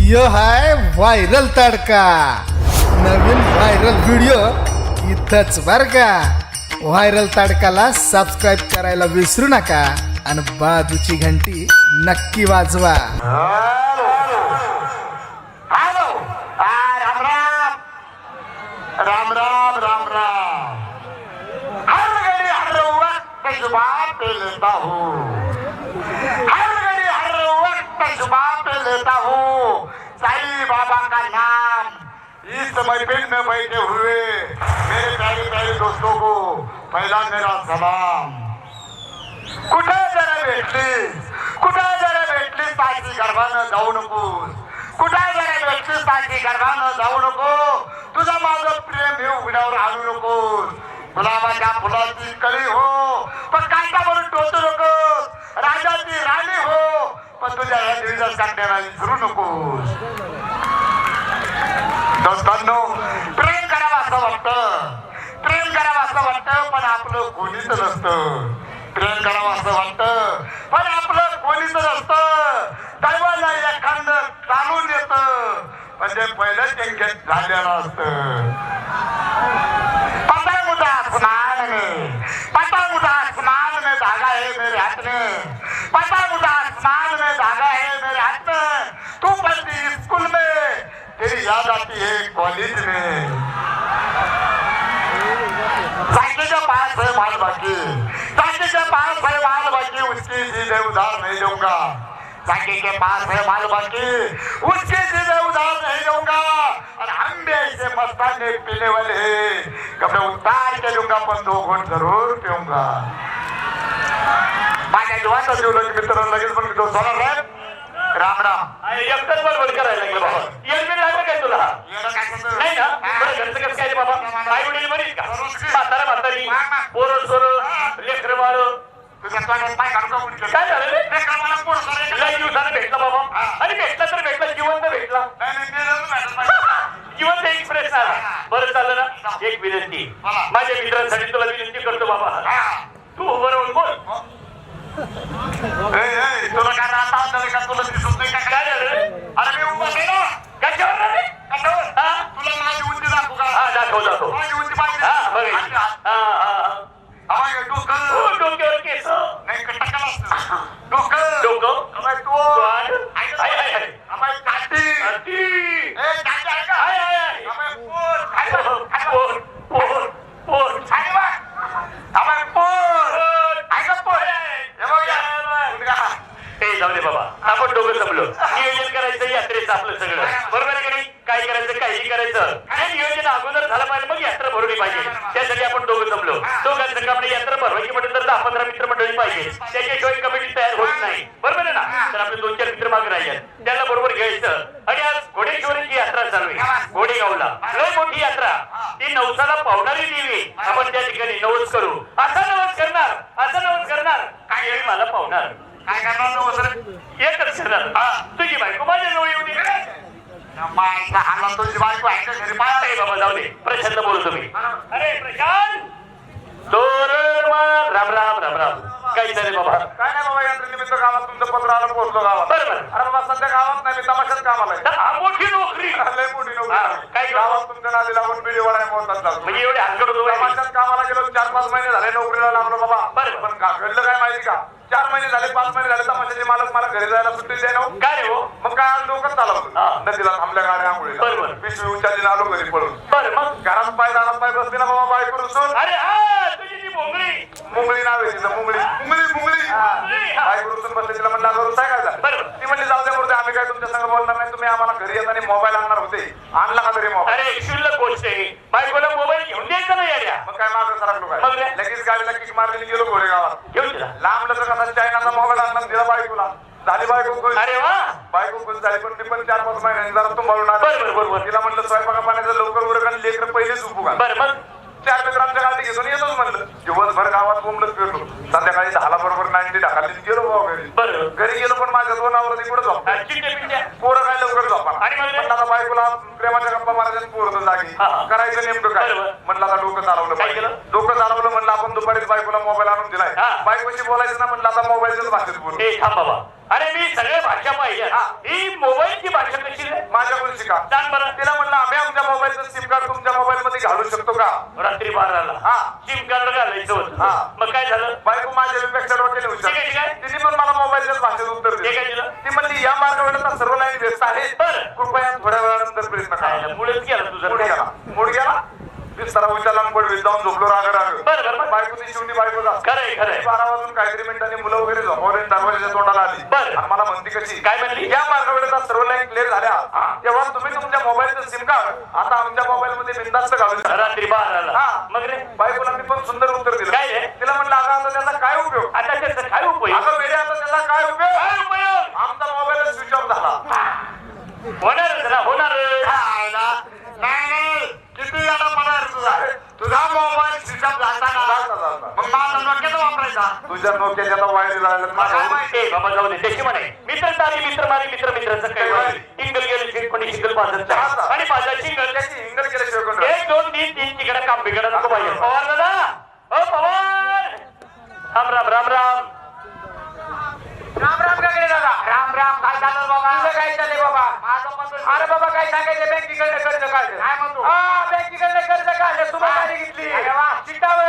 यो हाय viral तडका. नवीन viral video इथंच बर का. व्हायरल तडकाला सबस्क्राईब करायला विसरू नका आणि बाजूची घंटी नक्की वाजवा. राम राम राम राम. हर घड़ी हर वक्त जुबा पे लेता हूँ. हर घड़ी हर वक्त जुबा पे लेता हूँ साईं बाबा का नाम. इस महफिल में बैठे हुए मेरे प्यारे प्यारे दोस्तों को पहला मेरा सलाम. कुठे जरा भेटली पाठी गर्भानं जाऊ नकोस. कुठे जरा भेटली पाठी गर्भानं जाऊ नको. तुझा माझं प्रेम हे उघड्यावर आणू नकोस. गुलाबाच्या फुलाची कळी हो पण कांटावरून टोचू नकोस. राजाची राणी हो पण तुझ्या या दिवसात काढण्याला विसरू नकोस. दोस्तांनो, प्रेम करावं असं वाटतं. प्रेम करावं असं वाटतं पण आपलं कोणीच नसतं. प्रेम करावं असं वाटतं पण आपलं कोणीच नसतं. दैवाला एखादं चालून येतं पण ते पहिलंच टेंकेट झालेलं असतं. पतंग उड़ा आसमान में धागा है मेरे हाथ में. पतंग उड़ा आसमान में धागा है मेरे हाथ में. तू पढ़ती स्कूल में तेरी याद आती है कॉलेज में. साइकिल के पास है माल बाकी. साइकिल के पास है माल बाकी. उसकी चीजें उधार नहीं दूंगा. साइकिल के पास है माल बाकी. उसकी चीजें उधार नहीं दूंगा. और हम भी ऐसे मस्ताने पीने वाले हैं. कपड़े उतार के दूंगा पण 2 घोट जरूर पीऊंगा. माझ्या जीवाचा जीव लगेच मित्रांना लगेच पण तो सोना साहेब राम राम. एकटाच बडबड करायला लागलं बाबा. येणं लागलं काय तुला? नाही ना? बरं, घरचं कसं काय रे बाबा? आई वडील बरीच का? म्हातारी पोरं सोरं लेकरं बाळं तुझ्या तोंडात पाय घालून का उडीत? काय झालं रे? मला पोरं सोरं लय दिवसानं भेटला बाबा. आणि भेटला तर भेटला, जिवंत भेटला. जिवंत एक्सप्रेस आला. बरं चाललं ना. एक विनंती माझ्या मित्रांसाठी तुला विनंती करतो बाबा. तू बरोबर बोल. तुला काय राहता आलं का? तुला दिसत नाही का? काय झालं रे? अरे मी उभा आहे ना. कशावर रे? कशावर? हा? तुला माझी उंची दाखवू का? हा, दाखव. माझी उंची पाहिजे. हा, बघ. हा. अमाय डोकं. डोक्यावर केस. नाही टक्कल असतं. डोकं. डोकं. अमाय तोंड. आहे. अमाय काठी. अति. काठी आहे का? आहे. अमाय पोट. खाली बघ. पोट. खाली बघ. अमाय पोट. आहे का पोट? हे बघ या. मुलगा. ए जाऊ दे बाबा. आपण दोघं जमलो. नियोजन करायचं यात्रेचं आपलं सगळं. बरोबर आहे की नाही? काय करायचं काहीही करायचं. हे नियोजन अगोदर झालं पाहिजे मग यात्रा भरवली पाहिजे. त्यासाठी आपण दोघं जमलो. दोघांचं आपण यात्रा भरवायची म्हटलं तर 10-15 मित्रमंडळी पाहिजे. त्याच्याशिवाय कमिटी तयार होत नाही. बरोबर आहे ना? तर आपले 2-4 मित्र मागे राहिले. त्यांना बरोबर घ्यायचं. आणि आज घोडेश्वरीची यात्रा चालू आहे घोडेगावला. लय मोठी यात्रा. ती नवसाला पावणारी देवी. आपण त्या ठिकाणी नवस करू. असा नवस करणार काय वेळी मला पावणार. काय करणार नव्हतं रे? एकच करणार. तुझी बायको माझ्या जवळ येऊ दे. माझा आला तुझी बायको आहे का घरी? ए बाबा जाऊ दे. प्रशांत बोलू तुम्ही. अरे प्रशांत तोरण राम राम. काही झाले बाबा? काय नाही बाबा, यात्रेनिमित्त गावात तुमचं पत्र आलं, पोहोचलो गावात. बरोबर. अरे बाबा सध्या गावात नाही, मी तमाशात कामाला आहे. हा, मोठी नोकरी. लय मोठी हा, नोकरी. काय गावात तुमच्या नादीला आपण व्हिडिओ वाढायला मोहतात म्हणजे एवढे हलकट होतो. तमाशात कामाला गेलो. 4-5 महिने झाले नोकरीला लागलो बाबा. बरं. पण घडलं काय माहिती का? 4 महिने झाले, 5 महिने झाले तमाशाचे मालक मला घरी जायला सुट्टी द्यायला. काय रे हो? मग काय आज डोकं चालवलं. हा. नदीला थांबल्या गाड्या आंघोळीला. बरोबर. पिशवी उच्चारीला आलो घरी पळून. बरं मग घरात पाय दारात पाय बसले ना बाबा बायको रुसून. अरे हा तुझी ती भोंगळी. मुंगळी नाव आहे तिचं. मुंगळी. बायको रुसून बसले. तिला म्हणलं अगं रुसाय काय झालं? बरोबर. ती म्हणली जाऊ दे मूर्ती, आम्ही काय तुमच्या संग बोलणार नाही. तुम्ही आम्हाला घरी येताना मोबाईल आणणार होते, आणला का तरी मोबाईल? अरे क्षुल्लक गोष्ट आहे. बायकोला मोबाईल घेऊन द्यायचा नाही यार. मग काय मागं सरकलो मग काय? रे? लगेच गाडीला किक मारलेली गेलो घोडेगावात. घेऊन दिला. लांब लचक असा चायनाचा मोबाईल आणला दिला बायकोला. झाली बायको खुश. अरे वा. बायको खुश झाली पण ती पण 4-5 महिन्यांनी जरा तुम्हाला बरोबर. तिला म्हणलं स्वयंपाका पाण्याचं लवकर उरक आणि लेकर पहिले झोपू घाल. बरं मग 4 मित्र आमच्या गाडी घेऊन येतोच म्हणलं. दिवसभर गावात बोंबलत फिरलो. संध्याकाळी 10ला बरोबर 90 ढाकालीत गेलो बाबा घरी. बरं. घरी गेलो पण माझ्या 2 आवरती कुठं झोपा. चिंट्या पिंट्या. पोरं काय लवकर झोपा. आणि मग रे? म्हणलं आता बायकोला प्रेमाच्या गप्पा मारायच्या पोरं जागी हा. करायचं नेमकं काय? बरोबर. म्हणलं आता डोकं चालवलं काय पाहिजे. केलं? डोकं चालवलं म्हणलं आपण दुपारीच बायकोला मोबाईल आणून दिलाय. हा. बायकोशी बोलायचं ना म्हणलं आता मोबाईलच्याच भाषेत बोलू. ए थांब बाबा. अरे मी सगळ्या भाषा पाहिजे. ही मोबाईलची भाषा कशी रे? माझ्याकडून शिका. सांग बरं. तिला म्हणलं आम्ही आमच्या मोबाईलचं सिम कार्ड तुमच्या मोबाईल मध्ये घालू शकतो का? रात्री 12ला हा. सिम कार्ड घालायचं होतं. हा. मग काय झालं? बायको माझ्यापेक्षा डोक्याने हुशार. ठीक आहे. तिने पण मला मोबाईलच्याच भाषेत उत्तर ते काय दिलं. दिलं? ती म्हणली या मार्गावर सर्व लाईन व्यस्त आहेत. बरं. कृपया थोड्या वेळानंतर प्रयत्न करा. खायला मुळेच गेला तुझं. मूड गेला. मूड गेला. बिस्तारा उचलला आणि पडवीत जाऊन झोपलो राग राग. बरं. बायको ती शेवटी बायको जा. खरंय खरंय. 12 वाजून काहीतरी मिनिटांनी मुलं वगैरे झोपवले दरवाजाच्या तोंडाला आली. बरं. आणि मला म्हणती कशी काय म्हणली? या मार्गावर सर्व लाईन क्लिअर झाल्या तेव्हा तुम्ही तुमच्या मोबाईलचं सिम कार्ड आता आमच्या मोबाईल मध्ये बिनधास्त घालू शकता. रात्री 12ला. हा. मग रे बायकोला मी पण सुंदर उत्तर दिलं. काय रे? तिला म्हणलं अगं आता त्याचा काय उपयोग? आता त्याचा काय उपयोग? अगं वेडे आता त्याचा काय उपयोग? काय उपयोग? आमचा मोबाईल स्विच ऑफ झाला. होणारच ना होणार. नाही किती वेळा मला तुझा मोबाईल स्विच ऑफ झाला मग माझा नोकियाचा वापरायचा. तुझ्या नोकियाच्या वायर झालं बाबा जाऊ दे त्याची म्हणे मित्र तारी मित्र मारी मित्र मित्राचं काही वारी सिंगल गेले शेट कोणी सिंगल पाजत आणि माझा सिंगल त्याची हिंगल केल्याशिवाय 1 2 3 3 तिकडे काम बिघडत नको पाहिजे. पवार दादा हो पवार राम राम राम राम राम राम का दादा. राम राम काय झालं बाबा? तुझं काय चाललंय बाबा? अरे बाबा काय सांगायचं बँकेकडनं कर्ज काढलं. काय म्हणतो? हा बँकेकडनं कर्ज काढलं. तुम्हाला गाडी घेतली. शिकावं.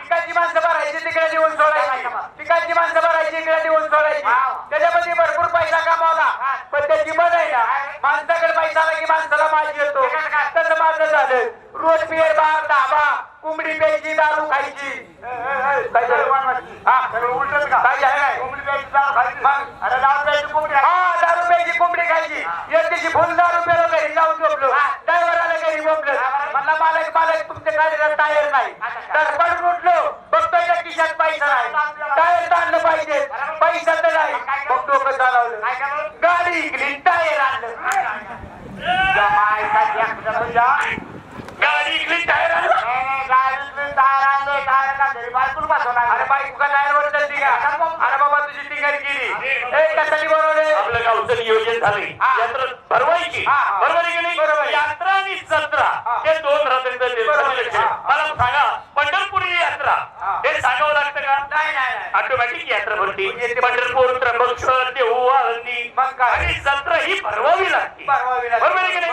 पिकाची माणसं भरायची तिकडे देऊन सोडायची. पिकाची माणसं भरायची इकडे देऊन सोडायची. त्याच्यामध्ये भरपूर पैसा कमावला पण त्याची मन आहे ना माणसाकडे पैसा आला की माणसाला माझी येतो. तसं माझं झालं. रोज बिअर बार धाबा कोंबडी प्यायची दारू खायची. काय झालं? उलटच का काय आहे? कोंबडी प्यायची दारू खायची. मग अरे दारू प्यायची कोंबडी. हा दारू प्यायची कोंबडी खायची. एक दिवशी फुल दारू प्यायला घरी जाऊन झोपलो. ड्रायव्हराला घरी बोललो. म्हणला मालक तुमच्या गाडीला टायर नाही. तर पडून उठलो बघतोय त्या खिशात पैसा नाही. टायर ताणलं पाहिजे पैसा तर नाही. मग डोकं चालवलं गाडी इकली टायर आणलं. गाडी इकडे टायर आलं. अरे बाईक का टायरवर चलती का? अरे बाबा तुझी टिंगरी केली कशाची बरोबर आपलं गावचं नियोजन झाले यात्रा भरवायची. बरोबर आहे की नाही? यात्रा आणि जत्रा हे 2 राहतात. मला सांगा पंढरपुरी यात्रा हे सांगावं लागतं का? नाही ऑटोमॅटिक यात्रा भरती. पंढरपूर त्र्यंबकेश्वर देहू आळंदी आणि जत्रा ही भरवावी लागते. बरोबर आहे की नाही?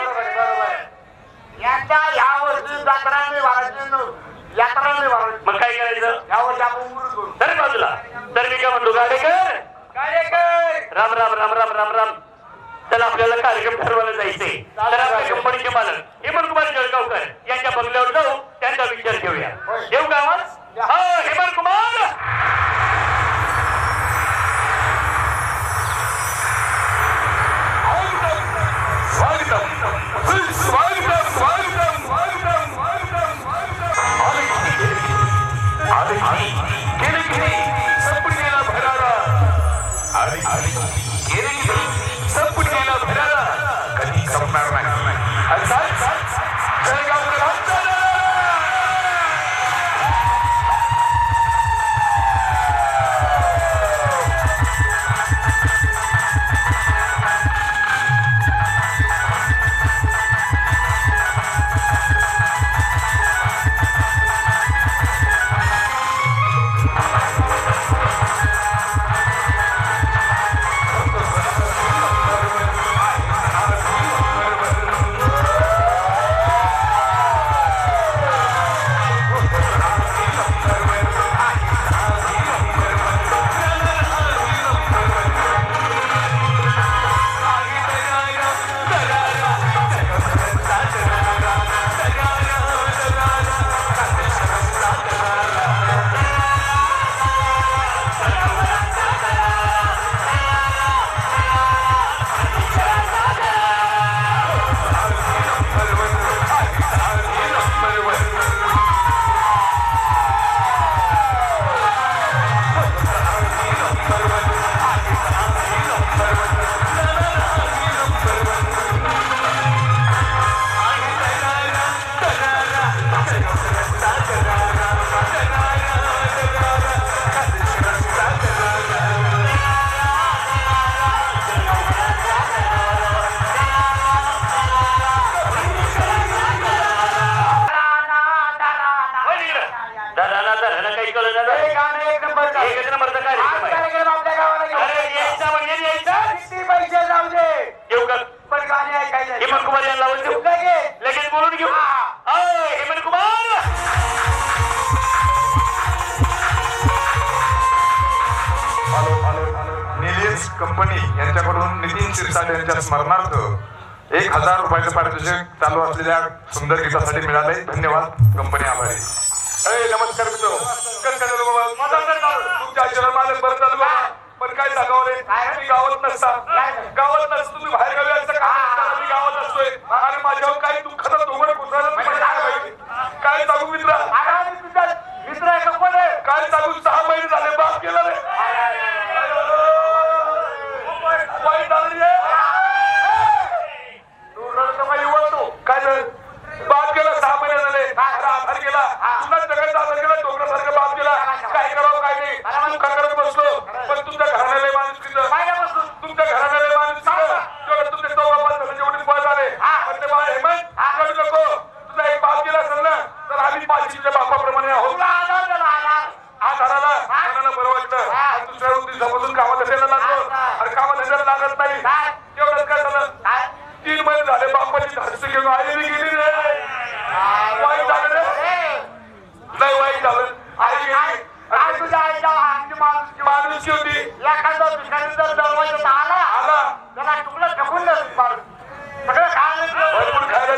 याच्या ह्या वर्षी जत्रांनी वाढायची यात्रांनी वाढायची. मग काय करायचं? ह्या वर्षी आपण उमरून करू. तर बाजूला तर मी काय म्हणतो गाडेकर राम राम राम राम राम राम. चला आपल्याला कार्यक्रम ठरवायला जायचंय. तर आपल्या कंपनीचे मालक हेमंत कुमार जळगावकर यांच्या बंगल्यावर जाऊ त्यांचा विचार घेऊया. येऊ का आवाज? हो हेमंत कुमार. पहिल्यांदा लावून देऊ लगेच बोलून घेऊ हेमंत कुमार निलेश कंपनी यांच्याकडून नितीन शिरसाट यांच्या स्मरणार्थ 1000 रुपयाचं पारितोषिक चालू असलेल्या सुंदर गीतासाठी मिळाले. धन्यवाद. कंपनी आभारी. नमस्कार मित्र. कसं काय झालं बाबा? तुमच्या आशीर्वाद माझं बरं चालू बाबा. पण काय सांगावं रे, तुम्ही गावात नसता तुम्ही बाहेर गावी असता मी गावात असतोय आणि माझ्यावर काही दुःखाचा डोंगर कोसळला. काय सांगू मित्रा, मित्र आहे का कोण आहे? काय सांगू, 6 महिने झाले बाप केला रे. वाईट झालं रे. काय झालं? बाप गेला 6 महिने झाले. आधार गेला, तुला जगाचा आधार गेला, डोंगरासारखं बाप गेला. काय करावं काय नाही, दुःख करत बसलो. पण तुमच्या घराला माणूस तिथं, तुमच्या घराला माणूस तिथं तुमचे 14-15 जेवढे पळ झाले. पण ते मला हेमंत करू नको, तुझा एक बाप गेला असेल ना तर आम्ही 5 तुझ्या बापाप्रमाणे आहोत. आधाराला मनाला बरं वाटलं. दुसऱ्या दिवसापासून कामात असायला लागलो. अरे कामात असायला लागत नाही. तेवढंच काय झालं, 3 महिने झाले बापाची धाडस घेऊन आई गेली रे. वाईट झालं रे, नाही वाईट झालं. आई गेली. तुझ्या आईच्या माणूस होती. एखादा दुसऱ्यानंतर दरवाजा आला त्याला तुकडं ठेवून सगळं भरपूर खायला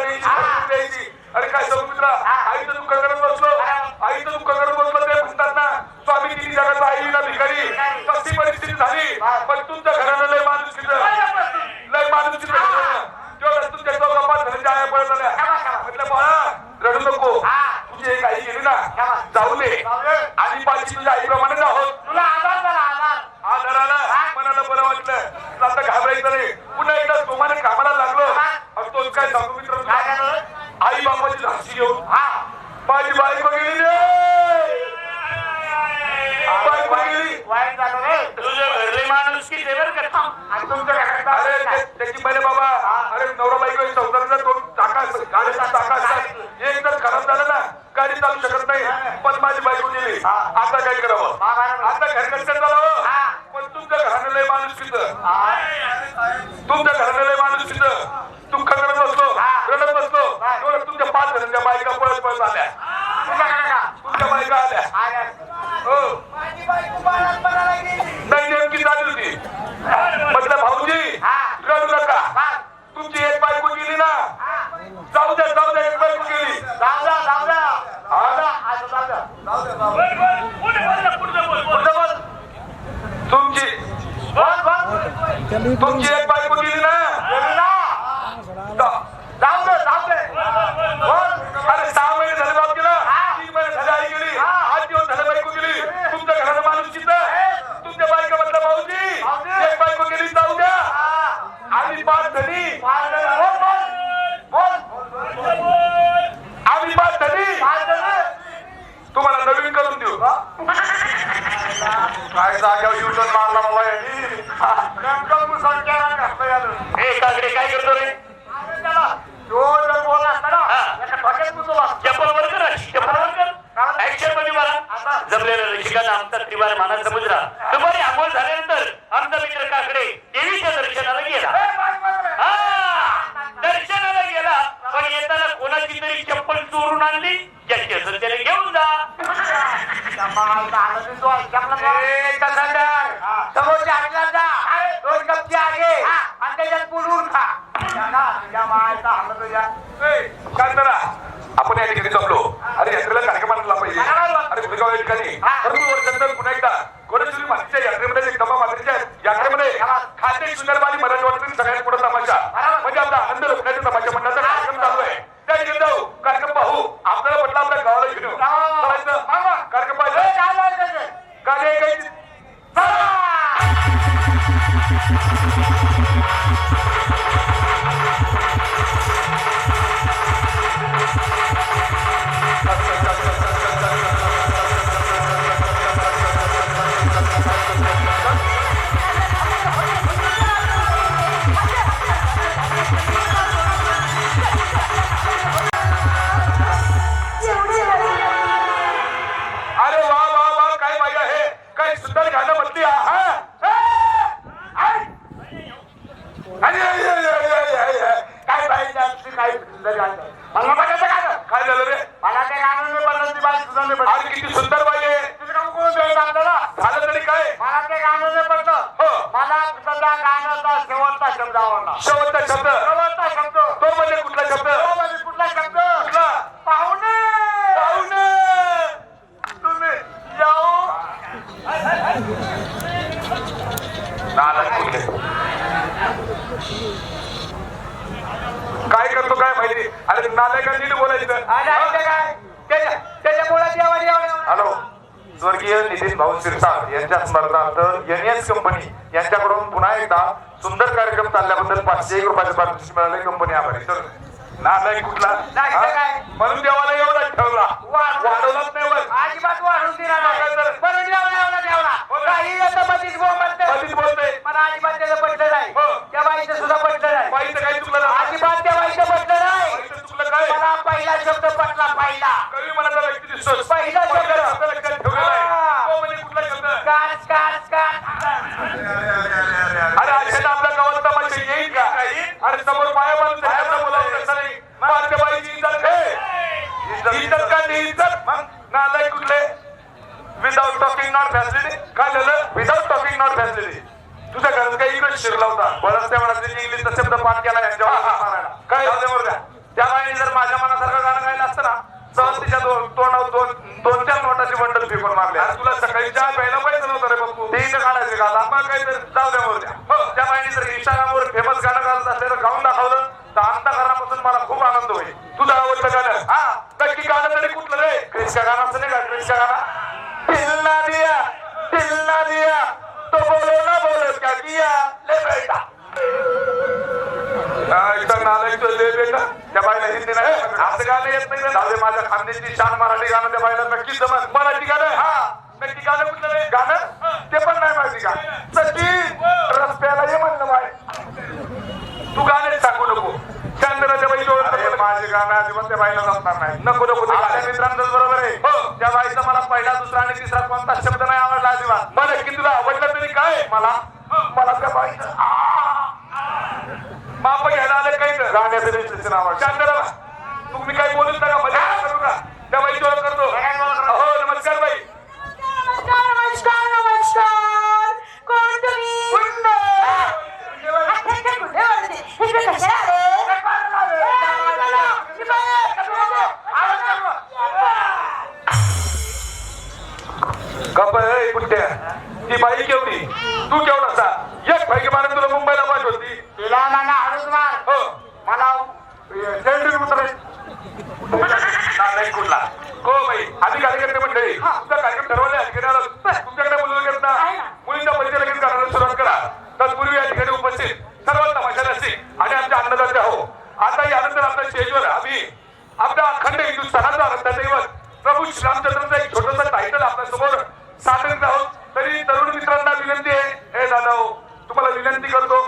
द्यायची. अरे काय सांगू मित्रा, आईचं दुःख करत बसलो. आईचं दुःख करत बसलो. ते म्हणतात ना, स्वामी तिन्ही जगाचा आईला भिकारी. कशी परिस्थिती झाली. पण तुमच्या घराला लय माणूस लय माणूस तेवढं तुमच्या 14-15 जणांच्या आया पळत आल्या. म्हटलं बाळा रडू नको, तुझी एक आई गेली ना, जाऊ दे. आणि 5 तुझ्या आईप्रमाणेच आहोत. तुला आधार आला, मनाला बरं वाटलं. आता घाबरायचं नाही. पुन्हा एकदा जोमाने कामाला लागलो. तोच काय सांगू मित्र, आई बापाची धाडसी घेऊन माझी बायको गेली रे. बायको गेली. वाईट झालं रे. तुझं घरले माणूस की देवर करता आणि तुमच्या घरात अरे त्याची पहिले बाबा, अरे नवरा बायको संसाराचा 2 चाका गाडीचा चाका असतात. एक जर खराब झालं ना गाडी चालू शकत नाही. पण माझी बायको गेली. आता काय करावं, आता घर कसं चालावं. पण तुमच्या घराने लय माणूस तिथं, तुमच्या घराने लय माणूस तिथं. दुःख करत बसलो, रडत बसलो. तुमच्या 5 जणांच्या बायका पळत आल्या. तुमच्या बायका आल्या. हो नाही, नेमकी झाली होती. म्हटलं भाऊजी रडू नका, तुमची एक बायको गेली ना, जाऊ द्या एक बायको गेली. तुमची एक बायको गेली ना, अरे 6 महिने झाले बाप गेला, 3 महिने झाले आई गेली, 8 दिवस झाले बायको गेली. तुमच्या घराला माणूस तिथं. तुमच्या बायका म्हटलं भाऊजी एक बायको गेली, जाऊ द्या. आम्ही 5 जणी, आम्ही 5 जणी तुम्हाला नवीन करून देऊ. काय जाग्यावर युटर्न मारला बाबा यांनी. काकडे काय करतो रे? चप्पल वर कर, चप्पल वर कर. ऍक्शन मध्ये मला जमलेला रसिकांना आमचा त्रिवार माना समुद्र. दुपारी आंघोळ झाल्यानंतर आमचा मित्र काकडे देवीच्या दर्शनाला गेला. दर्शनाला गेला, पण येताना कोणाची तरी चप्पल चोरून आणली. ज्याची असेल त्याने घेऊन जा. समोरच्या हातला जा, 2 कप चहा घे आणि त्याच्यात पुढून खा. शांतरा, आपण या ठिकाणी जमलो. अरे यात्रेला कार्यक्रमाला पाहिजे. अरे गुडगाव या ठिकाणी भरपूर वर्षांतर पुन्हा एकदा कोणेश्वरी मातीच्या यात्रेमध्ये जगदंबा मातेच्या यात्रेमध्ये खाते सुंदरबानी मराठी वाटतील सगळ्यात पुढे तमाशा म्हणजे आपला आनंद लोकण्याचा तमाशा म्हणण्याचा कार्यक्रम चालू आहे. त्या ठिकाणी जाऊ, कार्यक्रम पाहू. आपल्याला म्हटलं आपल्या गावाला घेऊन कार्यक्रम पाहिजे. गाडी ऐकायची. शेवटचा शब्द शेवटचा शब्द तो म्हणजे कुठला शब्द तो म्हणजे कुठला शब्द कुठला पाहुणे पाहुणे तुम्ही जाऊ नालायक कुठले काय करतो काय माहिती अरे नालायका नीट बोलायचं काय त्याच्यामुळे हॅलो स्वर्गीय नितीन भाऊ शिरसाट यांच्या स्मरणार्थ एनएस कंपनी यांच्याकडून पुन्हा एकदा सुंदर कार्यक्रम चालल्याबद्दल 501 रुपयाचे पारितोषिक मिळाले कंपनी आभारी तर नालायक कुठला नाही तर काय? म्हणून देवाला एवढा ठेवला वाढवलाच नाही बस अजिबात वाढून दिला नाही म्हणून ठेवला काही येतं मधीच कधीच बोलते मला अजिबात त्याचं पटलं नाही हो. त्या बाईचं सुद्धा पटलं नाही बाईचं काही चुकलं नाही अजिबात त्या बाईचं पटलं नाही बाईचं चुकलं काय मला पहिला शब्द पटला पहिला कवी मनाचा व्यक्ती दिसतो पहिला शब्द. लक्षात ठेवलेला आहे तो म्हणजे कुठला शब्द काच काच काच अरे अशाने आपल्या गावात तमाशा येईल का अरे समोर पाया बांधून त्याच्याकडे बोलावं तसं नाही माझ्या बाईची इज्जत इज्जत का नाही इज्जत मग नालायक कुठले विदाउट टॉकिंग नॉट फॅसिलिटी काय झालं विदाउट टॉकिंग नॉट फॅसिलिटी तुझ्या घरात काही इकडे शिरला होता बरंच त्या म्हणा इंग्लिशचा शब्द पाठ केला यांच्यावर काय त्या बाईने जर माझ्या मनासारखं गाणं गायला असतं ना सहज तिच्या तोंडावर दोन चार नोटाची बंडल फेकून मारले अरे तुला सकाळी चहा प्यायला पाहिजे नव्हतं रे बापू ते इथं काढायचे का मग काही तर जाऊ द्या मग त्या बाईने जर इंस्टाग्रामवर फेमस गाणं घालत असलेलं गाऊन दाखवलं तर अंतःकरणापासून मला खूप आनंद होईल तुझं आवडतं गाणं हा नक्की गाणं तरी कुठलं रे क्रिशका गाणं असं नाही का क्रिशका गाणं दिलना दिया तो बोलो ना बोलो क्या किया ले बेटा इथं नालायक तो ले बेटा त्या बाईला हिंदी नाही असं गाणं येत नाही जाऊ माझ्या खानदेशी शान मराठी गाणं त्या बाईला नक्कीच जमत मराठी गाणं हा नक्की गाणं कुठलं रे गाणं ते पण नाही माहिती का सचिन रस्त्याला ये म्हणलं बाय तू गाणे सांगू नको चंद्राच्या बाई माझे गाणं अजिबात त्या बाईला जमणार नाही नको नको ते मित्रांचं बरोबर आहे हो त्या बाईचा मला पहिला दुसरा आणि तिसरा कोणता शब्द नाही आवडला अजिबात मला की तुला आवडलं तरी काय मला त्या बाईचं माप घ्यायला आलं काही तर गाण्याचं रेजिस्ट्रेशन आवड चंद्रा तुम्ही काही बोलूच नका मजा करू का त्या बाई तुला करतो हो नमस्कार बाई नमस्कार नमस्कार कोण तुम्ही इकडे कशा कुठ्या ती बाई केवढी तू केवढा एक बाईक मारून तुला मुंबईला पाठवती तिला मला हळूच मार हो मला कुठला हो बाई आधी कार्यकर्ते मंडळी तुमचा कार्यक्रम ठरवले अधिकारी तुमच्याकडे मुलं घेत ना मुलींचा पैसे लगेच करायला सुरुवात करा तत्पूर्वी या ठिकाणी उपस्थित सर्व तमाशा रसिक आणि आमच्या अन्नदाते हो आता यानंतर आपल्या स्टेजवर आम्ही आपल्या अखंड हिंदुस्थानाचा आराध्य दैवत प्रभू श्रीरामचंद्रांचा एक छोटंसं टायटल आपल्या समोर सादर आहोत तरी तरुण मित्रांना विनंती आहे हे दादा तुम्हाला विनंती करतो